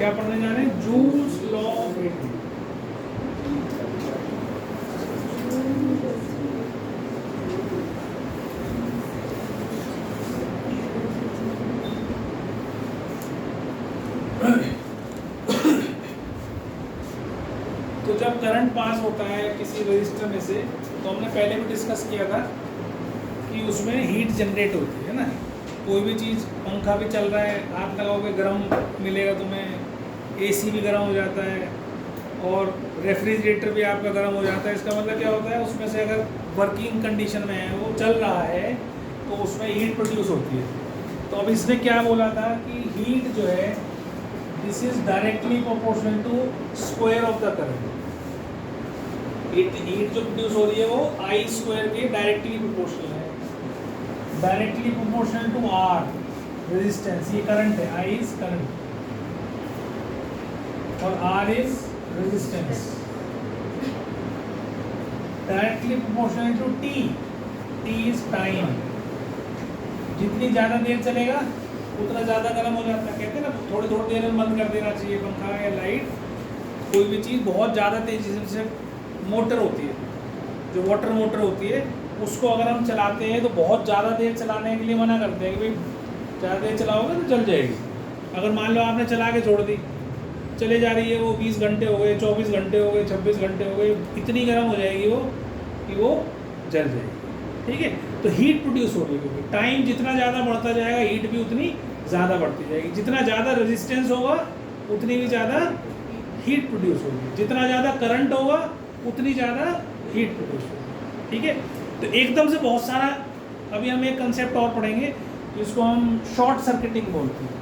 क्या पढ़ने जा रहे हैं? Joules law of heating. तो जब करंट पास होता है किसी रजिस्टर में से, तो हमने पहले भी डिस्कस किया था कि उसमें हीट जनरेट होती है ना। कोई भी चीज़, पंखा भी चल रहा है, हाथ लगाओगे गर्म मिलेगा तुम्हें, एसी भी गर्म हो जाता है और रेफ्रिजरेटर भी आपका गर्म हो जाता है। इसका मतलब क्या होता है, उसमें से अगर वर्किंग कंडीशन में है, वो चल रहा है, तो उसमें हीट प्रोड्यूस होती है। तो अब इसने क्या बोला था कि हीट जो है, this is directly proportional to square of the current. Heat जो प्रोड्यूस हो रही है वो आई स्क्वायर के डायरेक्टली प्रोपोर्शनल है, directly proportional to R resistance. ये करंट है, आई इज करंट और R is resistance. Directly proportional to T, T is time. जितनी ज़्यादा देर चलेगा उतना ज़्यादा गर्म हो जाता है। कहते हैं ना, थोड़ी थोड़ी देर में बंद कर देना चाहिए पंखा या लाइट। कोई भी चीज़ बहुत ज़्यादा तेज़ी से, मोटर होती है जो वाटर मोटर होती है, उसको अगर हम चलाते हैं तो बहुत ज़्यादा देर चलाने के लिए मना करते हैं कि भाई ज़्यादा देर चलाओगे तो जल जाएगी। अगर मान लो आपने चला के छोड़ दी, चले जा रही है वो, 20 घंटे हो गए, 24 घंटे हो गए, 26 घंटे हो गए, इतनी गर्म हो जाएगी वो कि वो जल जाएगी। ठीक है, तो हीट प्रोड्यूस हो रही है, क्योंकि टाइम जितना ज़्यादा बढ़ता जाएगा हीट भी उतनी ज़्यादा बढ़ती जाएगी। जितना ज़्यादा रेजिस्टेंस होगा उतनी भी ज़्यादा हीट प्रोड्यूस होगी, जितना ज़्यादा करंट होगा उतनी ज़्यादा हीट प्रोड्यूस होगी। ठीक है, तो एकदम से बहुत सारा, अभी हम एक कंसेप्ट और पढ़ेंगे जिसको हम शॉर्ट सर्किटिंग बोलते हैं।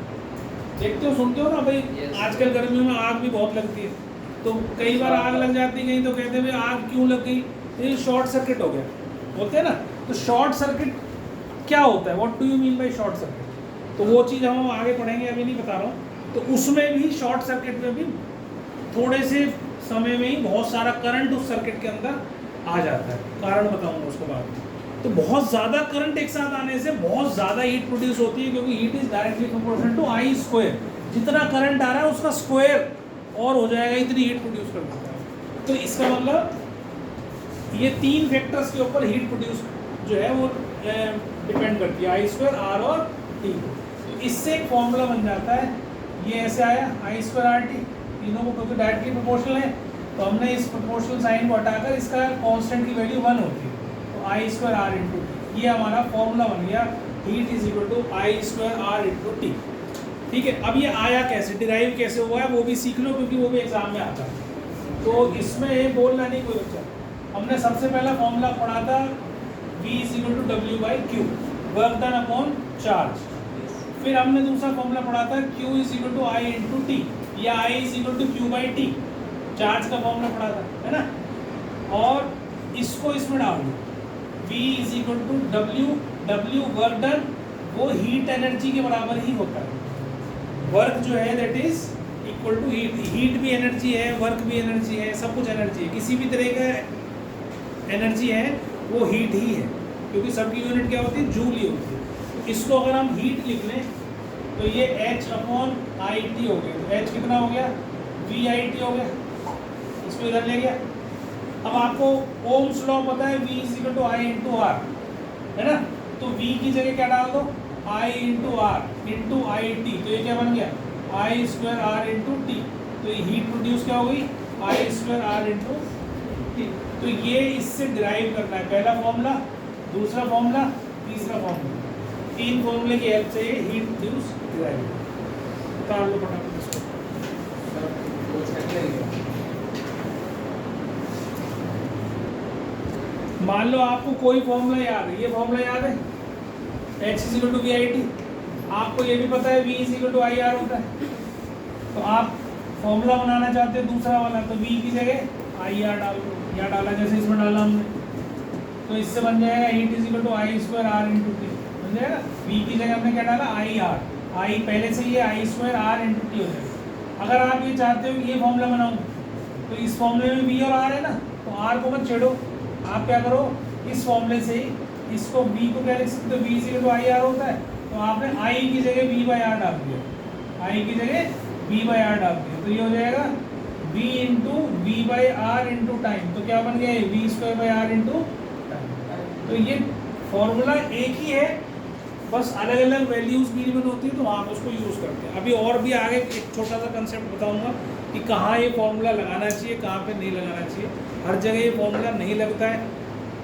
देखते हो, सुनते हो ना भाई, आजकल गर्मियों में आग भी बहुत लगती है, तो कई बार आग लग जाती है कहीं, तो कहते हैं भाई आग क्यों लग गई, ये शॉर्ट सर्किट हो गया, बोलते हैं ना। तो शॉर्ट सर्किट क्या होता है, what do you mean by short circuit? तो वो चीज़ हम आगे पढ़ेंगे, अभी नहीं बता रहा हूँ। तो उसमें भी, शॉर्ट सर्किट में भी थोड़े से समय में ही बहुत सारा करंट उस सर्किट के अंदर आ जाता है। कारण बताऊंगा उसको बाद में। तो बहुत ज़्यादा करंट एक साथ आने से बहुत ज़्यादा हीट प्रोड्यूस होती है, क्योंकि heat is directly proportional to I square. जितना करंट आ रहा है उसका स्क्वायर और हो जाएगा, इतनी हीट प्रोड्यूस कर देता है। तो इसका मतलब ये तीन फैक्टर्स के ऊपर हीट प्रोड्यूस जो है वो डिपेंड करती है, आई स्क्वायर, आर और टी। तो इससे एक फॉर्मूला बन जाता है, ये ऐसे आया, आई स्क्वायर आर टी, तीनों को क्योंकि डायरेक्टली प्रोपोर्शनल है, तो हमने इस प्रोपोर्शनल साइन को हटाकर इसका कांस्टेंट की वैल्यू 1 होती है, तो I square R into T. ये हमारा फॉर्मूला बन गया, heat is equal to I square R into T. ठीक है, अब ये आया कैसे, डिराइव कैसे हुआ है, वो भी सीख लो, क्योंकि वो भी एग्जाम में आता है। तो इसमें बोलना नहीं कोई बच्चा। हमने सबसे पहला फॉर्मूला पढ़ा था, V is equal to W by Q, work done upon charge. फिर हमने दूसरा फॉर्मूला पढ़ा था, Q is equal to I into T, या I is equal to Q by T, charge का फॉर्मूला पढ़ा था, है ना। और इसको इसमें डाल दो, V is equal to W work done, वो हीट एनर्जी के बराबर ही होता है। वर्क जो है that is equal to heat, heat भी एनर्जी है, वर्क भी एनर्जी है, सब कुछ एनर्जी है। किसी भी तरह का एनर्जी है वो हीट ही है, क्योंकि सबकी यूनिट क्या होती है, जूल ही होती है। तो इसको अगर हम हीट लिख लें तो ये H अपॉन आई टी हो गया। तो H कितना हो गया, वी आई टी हो गया, इसको इधर ले गया। अब आपको ओम्स लॉ पता है, V is equal to I into R, है ना। तो V की जगह क्या डाल दो, I into R into I T, तो ये क्या बन गया, I square R into T. तो ये हीट प्रोड्यूस क्या हो गई, I square R into T. तो ये इससे डिराइव करना है, पहला फॉर्मूला, दूसरा फॉर्मूला, तीसरा फॉर्मूला, तीन फॉर्मूले की हेल्प से ये हीट प्रोड्यूस डिराइव। उतार लो फटाफट इसको। मान लो आपको कोई फॉर्मूला याद है, ये फॉर्मूला याद है, H is equal to V I T. आपको ये भी पता है V is equal to I R होता है। तो आप फॉर्मूला बनाना चाहते हैं दूसरा वाला, तो V की जगह आई आर डाल दो, या डाला जैसे इसमें डाला हमने, तो इससे बन जाएगा heat is equal to I square R into T, बन जाएगा। V की जगह हमने क्या डाला, आई आर, आई पहले से ये आई स्क्वायर आर इंटू टी हो जाएगा। अगर आप ये चाहते हो कि ये फॉर्मूला बनाऊँ, तो इस फॉर्मूले में V और R है ना, तो R को मत छेड़ो, आप क्या करो, इस फॉर्मूले से ही इसको V को क्या लिख सकते हो, V is equal to I R होता है, तो आपने I की जगह V बाई आर डाल दिया, I की जगह V बाई आर डालते हैं तो ये हो जाएगा V into V by R into time. तो क्या बन गया ये V square by R into time. तो ये फॉर्मूला एक ही है, बस अलग अलग वैल्यूज गिवन होती है तो वहाँ पे उसको यूज़ करते हैं। अभी और भी आगे एक छोटा सा कंसेप्ट बताऊंगा कि कहाँ ये फॉर्मूला लगाना चाहिए, कहाँ पे नहीं लगाना चाहिए। हर जगह ये फॉर्मूला नहीं लगता है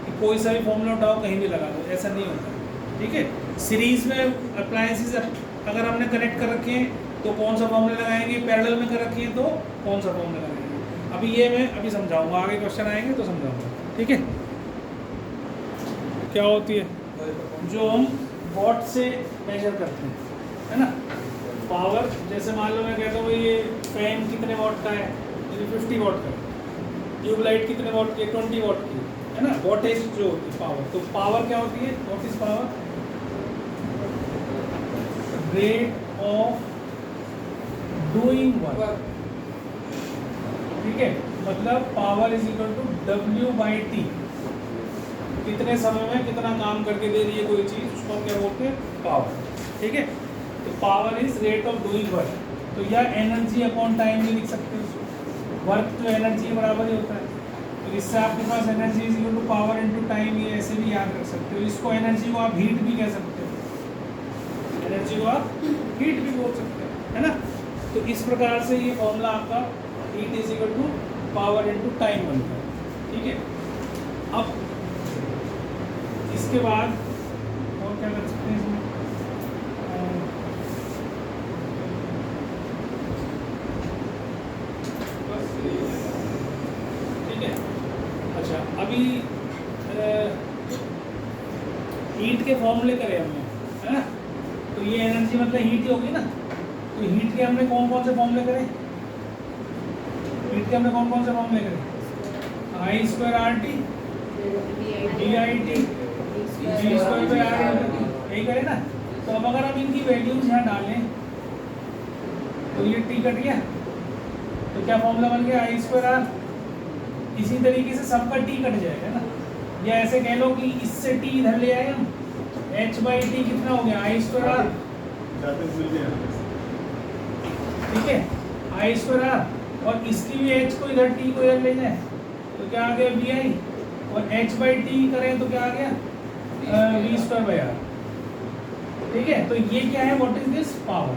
कि कोई सा भी फॉर्मूला उठाओ कहीं भी लगा दो, ऐसा नहीं होता है। ठीक है, सीरीज में अप्लायंसेस अगर हमने कनेक्ट कर रखे हैं तो कौन सा फॉर्मूला लगाएंगे, पैरेलल में कर रखी है तो कौन सा फॉर्मूला लगाएंगे। अभी ये मैं अभी समझाऊंगा, आगे क्वेश्चन आएंगे तो समझाऊंगा। ठीक है, क्या होती है जो हम वॉट से मेजर करते हैं, है ना, पावर। जैसे मान लो मैं कहता हूँ ये फैन कितने वॉट का है, ये 50 वॉट का है। ट्यूबलाइट कितने वॉट की, 20 वॉट की, है ना। वॉटेज जो होती है पावर, तो पावर क्या होती है, what is power, rate of doing work. ठीक है, मतलब power is equal to W/T, कितने समय में कितना काम करके दे रही है कोई चीज़, उसको हम क्या बोलते हैं, पावर। ठीक है, तो power is rate of doing work. तो या एनर्जी अपॉन टाइम भी लिख सकते हैं, वर्क तो एनर्जी के बराबर ही होता है। तो इससे आपके पास energy is equal to power into time, ये ऐसे भी याद रख सकते हो। इसको एनर्जी को आप हीट भी कह सकते हो, एनर्जी को आप हीट भी बोल सकते हो, है ना। तो इस प्रकार से ये फॉर्मूला आपका heat is equal to power into time बनता है। ठीक है, अब इसके बाद और क्या कर सकते हैं इसमें, ठीक है। अच्छा, अभी हीट के फॉर्मूले करे हमने, है ना। तो ये एनर्जी मतलब हीट ही होगी ना। तो हीट के हमने कौन कौन से फॉर्मूले करे, हीट के हमने कौन कौन से फॉर्मूले करे, I square R T D I T G square by R, यही करे ना। तो अब अगर हम इनकी वैल्यूज यहाँ डालें तो ये टी कट गया, तो क्या फॉर्मूला बन गया, आई स्क्वायर आर। इसी तरीके से सबका टी कट जाएगा ना, या ऐसे कह लो कि इससे टी इधर ले आए हम, एच बाई टी कितना हो गया, आई स्क्वायर आर। ठीक है, आई स्क्वायर आर, और इसकी भी एच को इधर टी को इधर ले जाए तो क्या आ गया, वी आई। और एच बाई टी करें तो क्या आ गया, वी स्क्वायर बाई आर। ठीक है, तो ये क्या है, व्हाट इज दिस, पावर।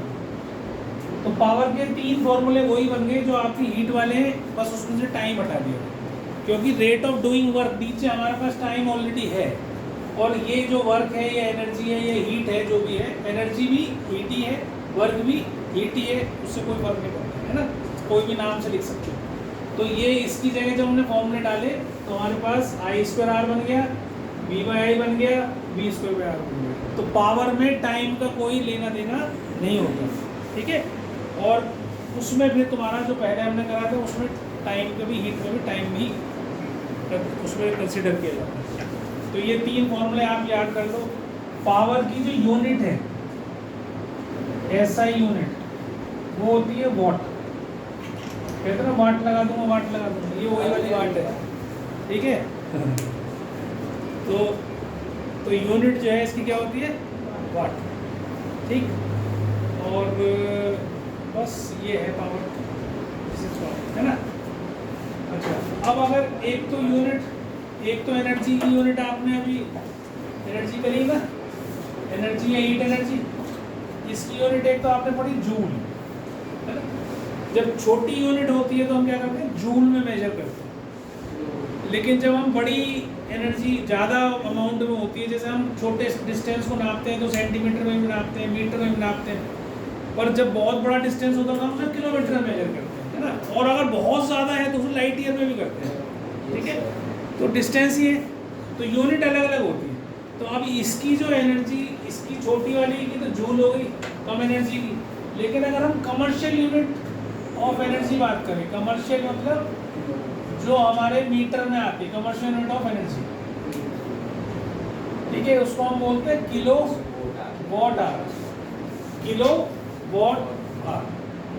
तो पावर के तीन फॉर्मूले वही बन गए जो आपकी हीट वाले हैं, बस उसमें से टाइम हटा दिया, क्योंकि रेट ऑफ डूइंग वर्क नीचे हमारे पास टाइम ऑलरेडी है, और ये जो वर्क है, ये एनर्जी है, ये हीट है, जो भी है, एनर्जी भी हीट ही है, वर्क भी हीट ही है, उससे कोई फर्क नहीं पड़ता है ना, कोई भी नाम से लिख सकते हो। तो ये इसकी जगह जब हमने फॉर्मूले डाले तो हमारे पास आई स्क्वायर आर बन गया, वी बाई आई बन गया, वी स्क्वायर बाई आर बन गया। तो पावर में टाइम का कोई लेना देना नहीं होगा। ठीक है, और उसमें भी तुम्हारा जो पहले हमने करा था उसमें टाइम का भी, हीट में भी टाइम भी उसमें कंसिडर किया जाता है। तो ये तीन फॉर्मूले आप याद कर लो। पावर की जो यूनिट है, एसआई यूनिट, वो होती है वॉट। कहते ना वाट लगा दूंगा, वाट लगा दूंगा, ये वही वाली वाट है। ठीक है, तो यूनिट जो है इसकी क्या होती है, वाट। ठीक, और बस ये है पावर, है ना। अच्छा, अब अगर एक तो यूनिट, एक तो एनर्जी की यूनिट आपने अभी एनर्जी करी ना, एनर्जी या हीट एनर्जी, इसकी यूनिट एक तो आपने पढ़ी जूल, है ना। जब छोटी यूनिट होती है तो हम क्या करते हैं, जूल में मेजर करते हैं। लेकिन जब हम बड़ी एनर्जी ज़्यादा अमाउंट में होती है, जैसे हम छोटे डिस्टेंस को नापते हैं तो सेंटीमीटर में भी नापते हैं, मीटर में भी नापते हैं, पर जब बहुत बड़ा डिस्टेंस होता है तो हम उसे किलोमीटर में मेजर करते हैं, है ना। और अगर बहुत ज़्यादा है तो उसे लाइट ईयर में भी करते हैं। ठीक है, तो डिस्टेंस ही है, तो यूनिट अलग अलग होती है। तो अब इसकी जो एनर्जी, इसकी छोटी वाली की तो जूल हो गई, कम एनर्जी की। लेकिन अगर हम कमर्शियल यूनिट ऑफ एनर्जी बात करें, कमर्शियल मतलब जो हमारे मीटर में आती है, कमर्शियल यूनिट ऑफ एनर्जी, ठीक है, उसको हम बोलते हैं kilowatt hour, kilowatt hour.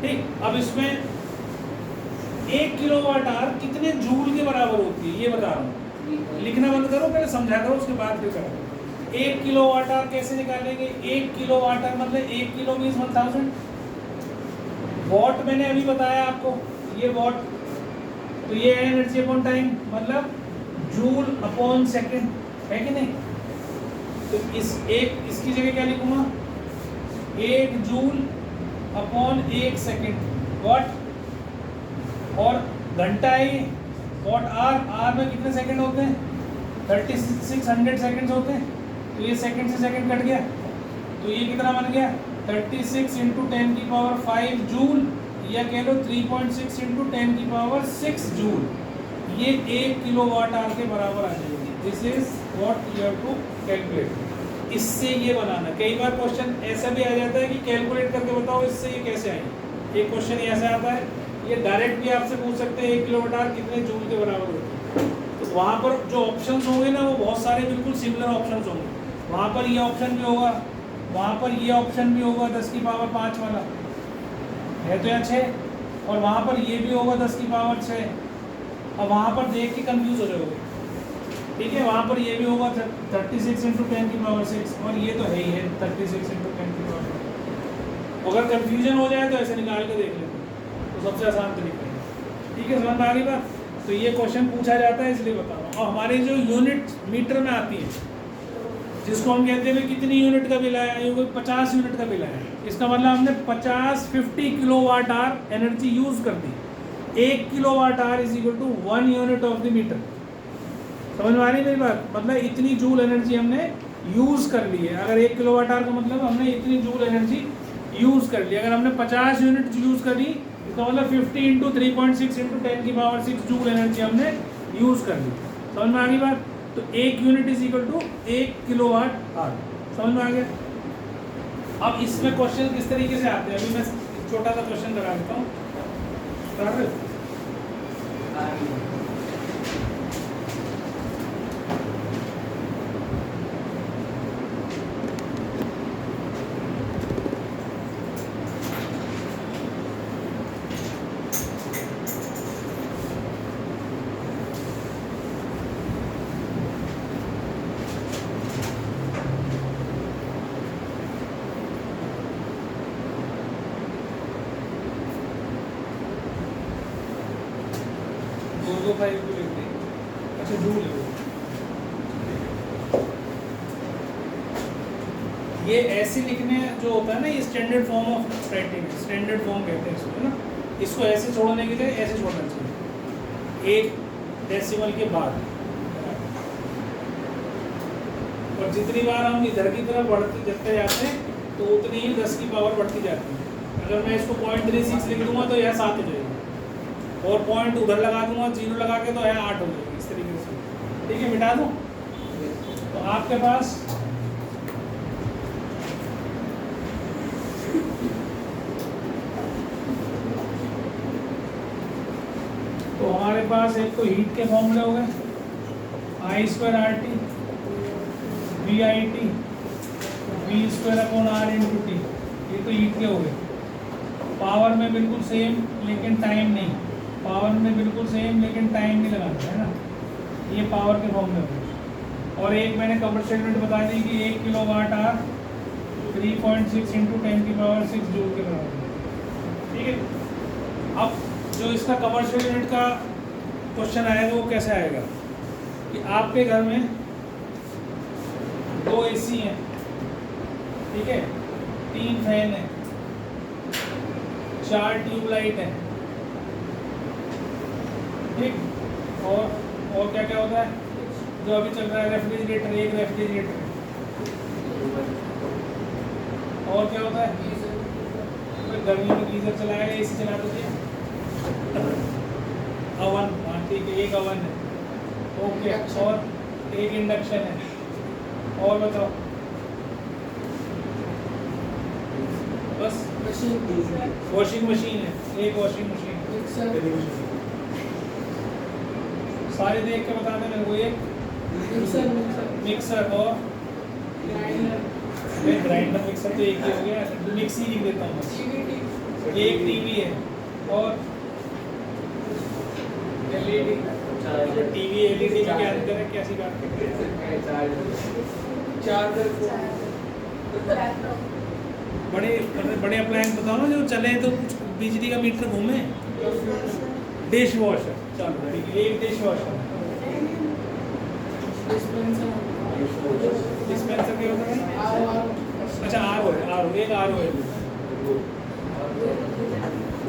ठीक, अब इसमें 1 किलोवाट आवर कितने जूल के बराबर होती है, ये बता रहा हूँ। लिखना बंद करो, पहले समझा करो, उसके बाद फिर करो। 1 किलोवाट आवर कैसे निकालेंगे, 1 किलोवाट आवर मतलब 1 किलो मीन्स 1000, वॉट मैंने अभी बताया आपको, ये वॉट, तो ये है एनर्जी अपॉन टाइम, मतलब जूल अपॉन सेकेंड, है कि नहीं? तो इसकी जगह क्या लिखूंगा, 1 जूल अपॉन 1 सेकेंड वॉट, और घंटा है वॉट आर में कितने सेकंड होते हैं, 3600 सेकंड्स होते हैं, तो ये सेकंड से सेकंड कट गया, तो ये कितना बन गया 36 इंटू 10 की पावर 5 जूल, या कह लो 3.6 इंटू 10 की पावर 6 जूल, ये 1 किलो वाट आवर के बराबर आ जाएगी। This is what you have to calculate. इससे ये बनाना, कई बार क्वेश्चन ऐसा भी आ जाता है कि कैलकुलेट करके बताओ इससे ये कैसे आएंगे, एक क्वेश्चन ऐसा आता है, ये डायरेक्ट भी आपसे पूछ सकते हैं 1 किलो वाट आवर कितने जूल के बराबर होते हैं, तो वहाँ पर जो ऑप्शंस होंगे ना वो बहुत सारे बिल्कुल सिमिलर ऑप्शंस होंगे, वहाँ पर ये ऑप्शन भी होगा, वहाँ पर ये ऑप्शन भी होगा 10 की पावर 5 वाला है, तो यहाँ 6, और वहाँ पर ये भी होगा 10 की पावर 6, और वहाँ पर देख के कंफ्यूज हो जाओगे, ठीक है? वहाँ पर ये भी होगा 36 इंटू 10 की पावर 6, और ये तो है ही है 36 इंटू 10 की पावर 6। अगर कंफ्यूजन हो जाए तो ऐसे निकाल के देख लेते, तो सबसे आसान तरीका है, ठीक है? समझ में आ गई बात? तो ये क्वेश्चन पूछा जाता है इसलिए बता रहा हूँ। और हमारे जो यूनिट मीटर में आती है, जिसको हम कहते हैं कितनी यूनिट का बिल आया, 50 यूनिट का बिल आया, इसका मतलब हमने 50 kilowatt hour energy use कर दी। 1 kilowatt hour is equal to 1 unit of the meter. समझ में आ रही मेरी बात? मतलब इतनी जूल एनर्जी हमने यूज़ कर ली है। अगर 1 किलो वाट आवर का मतलब हमने इतनी जूल एनर्जी यूज़ कर ली। अगर हमने 50 यूनिट यूज़ करी, इसका मतलब 50 इंटू 3.6 इंटू 10 की पावर 6 जूल एनर्जी हमने यूज़ कर ली। समझ में आ गई बात? तो 1 unit is equal to 1 kilowatt hour. समझ में आ गया? अब इसमें क्वेश्चन किस तरीके से आते हैं, अभी मैं छोटा सा क्वेश्चन लगा देता हूँ। अच्छा जूल है ये ऐसे लिखने जो होता है ना, ये standard form of writing, standard form कहते हैं इसको, है ना? इसको ऐसे छोड़ने के लिए ऐसे छोड़ना चाहिए, 1 डेसिमल के बाद। और जितनी बार हम इधर की तरफ बढ़ते जाते हैं तो उतनी ही 10 की पावर बढ़ती जाती है। अगर मैं इसको 0.36 लिख दूंगा तो यह 7 हो जाएगी, और पॉइंट उधर लगा दूंगा 0 लगा के तो यह 8 हो जाएगी, इस तरीके से। ठीक है, मिटा दूं? तो आपके पास तो हमारे पास एक तो हीट के फॉर्मूले हो गए, I²RT VIT V²/R×T, ये तो हीट के हो गए। पावर में बिल्कुल सेम लेकिन टाइम नहीं, पावर में बिल्कुल सेम लेकिन टाइम नहीं लगाना, है ना? ये पावर के फॉर्मूले हो गए। और एक मैंने कमर्शियल यूनिट बता दी कि 1 किलो वाट आवर 3.6 इंटू 10 की पावर 6 जूल के बराबर। ठीक है, अब जो इसका कमर्शियल यूनिट का क्वेश्चन आएगा वो कैसे आएगा कि आपके घर में 2 AC हैं, ठीक है, 3 फैन हैं, 4 ट्यूबलाइट हैं, ठीक, और क्या क्या होता है जो अभी चल रहा है, रेफ्रिजरेटर, एक रेफ्रिजरेटर है, और क्या होता है, गर्मी में गीजर चलाएगा, AC चला देते हैं, अवन, हाँ ठीक है, एक अवन है, ओके, और एक इंडक्शन है, और बताओ बस। वॉशिंग मशीन है, एक वॉशिंग मशीन, सारे देख के बता दें मेरे को। एक मिक्सर और ग्राइंडर, मिक्सर तो एक ही हो गया, मिक्सी लिख देता हूँ बस। एक टीवी है और LED। टीवी LED में क्या अंतर है, कैसी बात करते हैं? चार्जर, बड़े अप्लायंस बताओ ना जो चले तो कुछ बिजली का मीटर घूमे। डिश वॉशर, चलो ठीक है, एक डिश वॉशर। डिस्पेंसर क्या होता है? अच्छा आर है, एक आर है।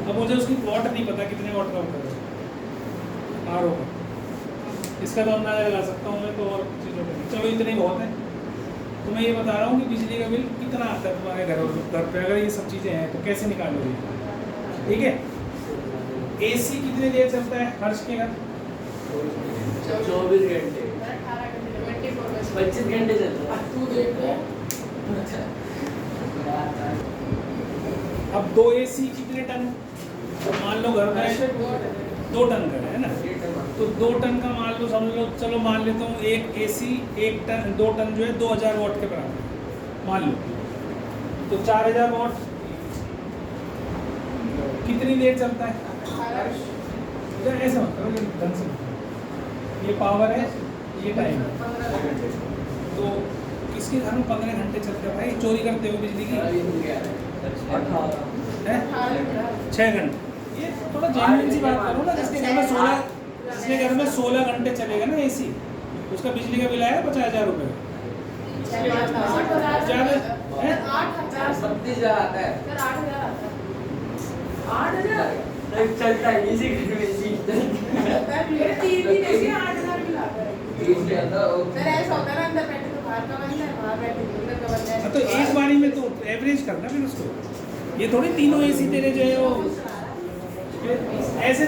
अब मुझे उसकी वॉट नहीं पता कितने वॉट का होता है आर का, इसका तो अंदाजा लगा सकता हूँ मैं तो, और चीज़ों का चलो इतने ही बहुत है। तो मैं ये बता रहा हूँ कि बिजली का बिल कितना आता है तुम्हारे घर पे, अगर ये सब चीज़ें हैं तो कैसे निकालोगे, ठीक है। एसी कितने देर चलता है हर्ष के घर? 24 घंटे, 25 घंटे चलता है। अब 2 एसी कितने टन? तो मान लो घर में 2 टन का है ना, तो 2 टन का मान लो, समझ लो, चलो मान लेता हूँ एक एसी 1 टन 2 टन जो है 2000 वाट के बराबर मान लो, तो 4000 वाट कितनी देर चलता है? ऐसा मत करो, ढंग से, ये पावर है, ये टाइम है, तो किसके घर में 15 घंटे चलते हैं भाई? चोरी करते हो बिजली की? 6 घंटे। ये थोड़ा जेन्युइन सी बात करो ना, जिसके घर में 16 घंटे चलेगा ना एसी, उसका बिजली का बिल आएगा 50,000 रुपये। ज़्यादा है? 37,000 आता है। 8,000 चलता है इसी घर में एसी। मेरे 3 दिन ऐसे 8,000 बिल आता है। सर ऐसा होता है ना, अंदर बैठे तो बाहर का बनता है, बाहर बैठे तो अंदर का बनता है। तो एक बारी में तो एवरेज करना फिर उसको, ये थोड़ी तीनों एसी तेरे जो है वो ऐसे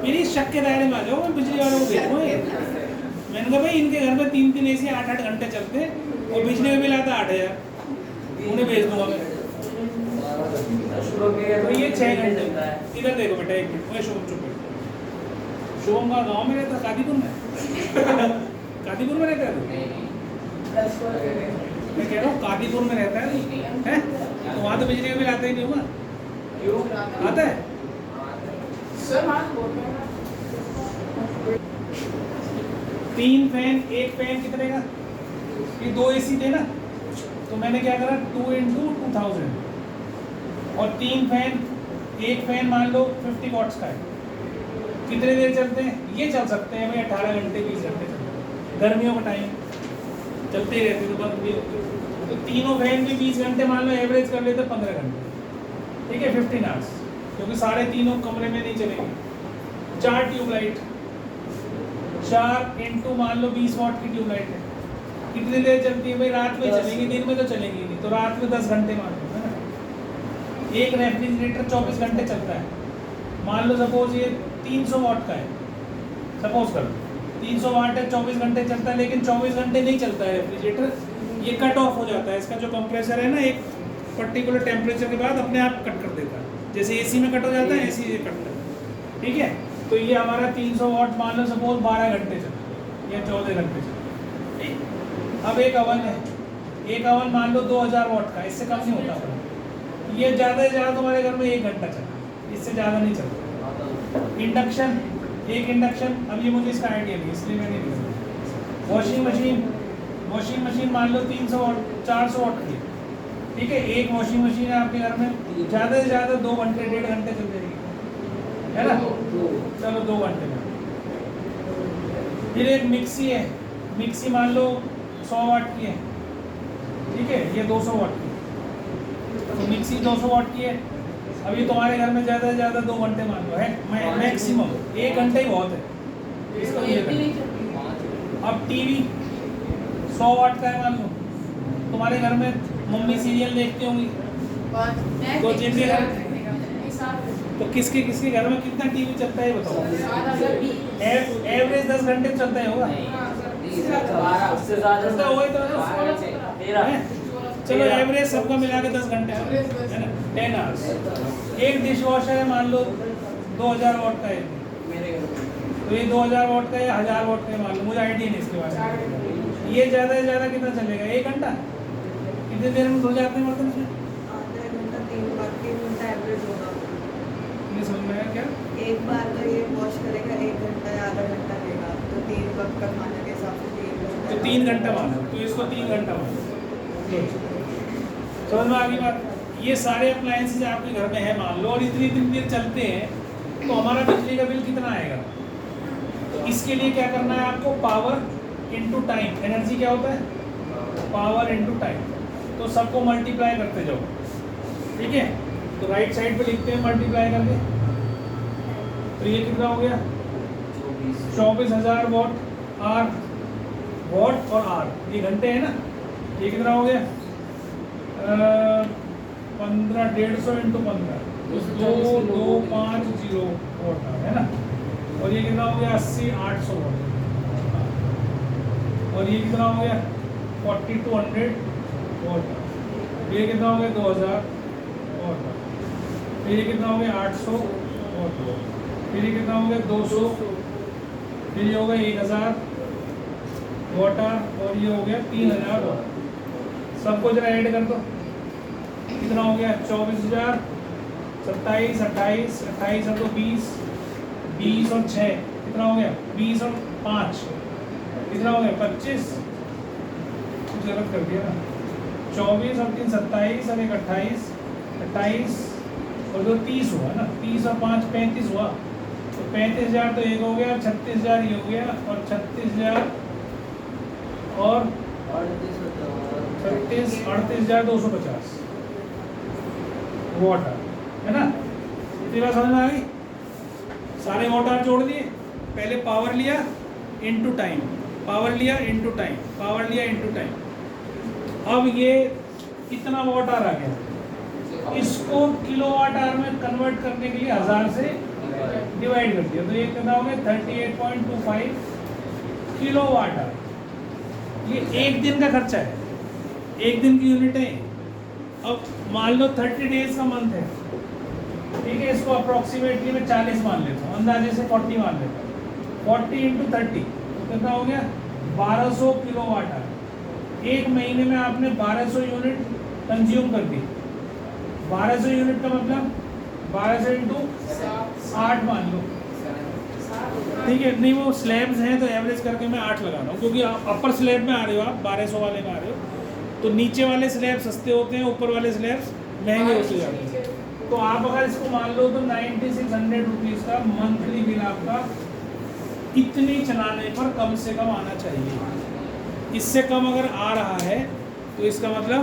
मेरी शक के दायरे में आ जाओ। मैं बिजली वालों को भेजूँ, मैंने कहा भाई इनके घर में 3 एसी 8-8 घंटे चलते हैं और बिजली का बिल आता 8,000, उन्हें भेज दूंगा मैं। तो ये 6 घंटे। इधर देखो बेटा, एक मिनट, शुभम चुप है। शुभम का गाँव में रहता, कादीपुर में कादीपुर में रहता है, मैं कह रहा हूँ कादीपुर में रहता है, तो वहाँ तो बिजली का बिल आता ही नहीं होगा? क्यों आता है सर हाँ बोल रहे हैं। 3 फैन, एक फैन कितने का? ये 2 एसी थे ना, तो मैंने क्या करा 2 × 2000, और 3 फैन, एक फैन मान लो 50 वॉट्स का है, कितने देर चलते हैं? ये चल सकते हैं भाई 18 घंटे 20 घंटे चलते हैं, गर्मियों का टाइम चलते ही रहते, तो तीनों फैन भी 20 घंटे मान लो एवरेज कर लेते 15 घंटे, ठीक है, 15 आवर्स, क्योंकि सारे तीनों कमरे में नहीं चलेंगे। 4 ट्यूबलाइट, 4 × मान लो 20 वाट की ट्यूबलाइट है, कितनी देर चलती है भाई? रात में चलेंगी, दिन में तो चलेंगी नहीं, तो रात में 10 घंटे मान लो, है ना। एक रेफ्रिजरेटर 24 घंटे चलता है, मान लो सपोज ये 300 वाट का है, सपोज कर 300 वाट है, 24 घंटे चलता है, लेकिन 24 घंटे नहीं चलता है रेफ्रिजरेटर, ये कट ऑफ हो जाता है, इसका जो कंप्रेसर है ना, एक पर्टिकुलर टेम्परेचर के बाद अपने आप कट कर देता है, जैसे एसी में कट हो जाता है, एसी ये कट करता है, ठीक है। तो ये हमारा 300 वाट मान लो सपोज 12 घंटे चला या 14 घंटे चला, ठीक। अब एक अवन है, एक अवन मान लो 2000 वाट का, इससे कम नहीं होता अपना, ये ज़्यादा से ज़्यादा तुम्हारे घर में 1 घंटा चला, इससे ज़्यादा नहीं चलता। इंडक्शन, एक इंडक्शन, अब ये मुझे इसका आइडिया नहीं, इसलिए मैं नहीं लिखा। वॉशिंग मशीन मान लो 300 वाट 400 वाट की, ठीक है, एक वॉशिंग मशीन है आपके घर में, ज़्यादा से ज़्यादा 2 घंटे 1.5 घंटे चल जाएगी, है ना, चलो 2 घंटे में। फिर एक मिक्सी है, मिक्सी मान लो 100 वाट की है, ठीक है, ये 200 वाट की, तो मिक्सी 200 वाट की है। अब ये तुम्हारे घर में ज़्यादा से ज़्यादा 2 घंटे मान लो है, मैक्सिमम 1 घंटा ही बहुत है इसको, ये करना। अब टीवी 100 वाट का है मान लो, तुम्हारे घर में मम्मी सीरियल देखती होंगी, तो जिनके घर, तो किसके किसके घर में कितना टीवी चलता है बताओ? एवरेज 10 घंटे चलता है होगा, उससे ज़्यादा होगा तो चलो एवरेज सबका मिला के 10 घंटे है ना, 10 आवर्स। एक डिश वॉशर है मान लो 2000 वाट का है, तो ये 2000 वाट का या 1000 वाट का है मान लो, मुझे आइडिया नहीं इसके बारे में। ये ज़्यादा से ज़्यादा कितना चलेगा? 1 घंटा, कितनी देर में धुल जाते हैं बर्तन इसमें? आधा घंटा 3 घंटा एवरेज होगा। नहीं समझ में आया क्या? एक बार का ये वॉश करेगा 1 घंटा या आधा घंटा लेगा, तो 3 वक्त का खाने के हिसाब से 3 घंटा, तो 3 घंटा मानो, तो इसको 3 घंटा मानो। समझ में आ गई बात? ये सारे अप्लायंसेज आपके घर में है मान लो, और इतनी इतनी देर चलते हैं, तो हमारा बिजली का बिल कितना आएगा? तो इसके लिए क्या करना है आपको? Power into time. एनर्जी क्या होता है? Power into time. तो सबको मल्टीप्लाई करते जाओ, ठीक है? तो राइट साइड पे लिखते हैं मल्टीप्लाई करके। तो ये कितना हो गया? 24,000 वॉट आर, वॉट और आर ये घंटे है ना। ये कितना हो गया? 1,500 इंटू 15 2250 वॉट है ना। और ये कितना हो गया? 80,800 वॉट। और ये कितना हो गया? 4200 वॉट। ये कितना हो गया? 2000 वॉट। फिर ये कितना हो गया? 800 वॉट। फिर ये कितना हो गया? 200। फिर ये हो गया 1000 वॉट आवर। और ये हो गया 3000 वॉट। सबको जरा ऐड कर दो, कितना हो गया? 24,000, 27, 28, 28 और 2 20, 20 और 6 कितना हो गया? 20 और 5 कितना हो गया? 25। कुछ गलत कर दिया ना। 24 और 3 27 और 1 28, 28 और 2 30 हुआ ना। 30 और 5 35 हुआ। तो 35,000 तो एक हो गया, 36,000 ये हो गया, और 36,000 और 38,250 वॉट है ना। इतनी बात समझ में आ गई? सारे वॉट आवर जोड़ दिए। पहले पावर लिया इनटू टाइम, पावर लिया इनटू टाइम, पावर लिया इनटू टाइम। अब ये कितना वॉट आवर आ गया? इसको किलोवाट आवर में कन्वर्ट करने के लिए 1000 से डिवाइड कर दिया। तो ये कितना हो गया? 38.25 किलोवाट आवर। ये एक दिन का खर्चा है, एक दिन की यूनिट है। अब मान लो 30 डेज का मंथ है, ठीक है? इसको अप्रोक्सीमेटली मैं 40 मान लेता हूँ, अंदाजे से 40 मान लेता हूँ। 40 इंटू 30 तो कितना हो गया? 1200 किलोवाट आवर। एक महीने में आपने 1200 यूनिट कंज्यूम कर दी। 1200 यूनिट का मतलब 1200 इंटू 60 मान लो, ठीक है? नहीं वो स्लैब्स हैं तो एवरेज करके मैं 8 लगा रहा हूँ, क्योंकि आप अपर स्लैब में आ रहे हो, आप 1200 वाले में आ रहे हो, तो नीचे वाले स्लैब सस्ते होते हैं, ऊपर वाले स्लैब्स महंगे होते जाते हैं। तो आप अगर इसको मान लो तो 9600 रुपीज़ का मंथली बिल आपका इतनी चलाने पर कम से कम आना चाहिए। इससे कम अगर आ रहा है तो इसका मतलब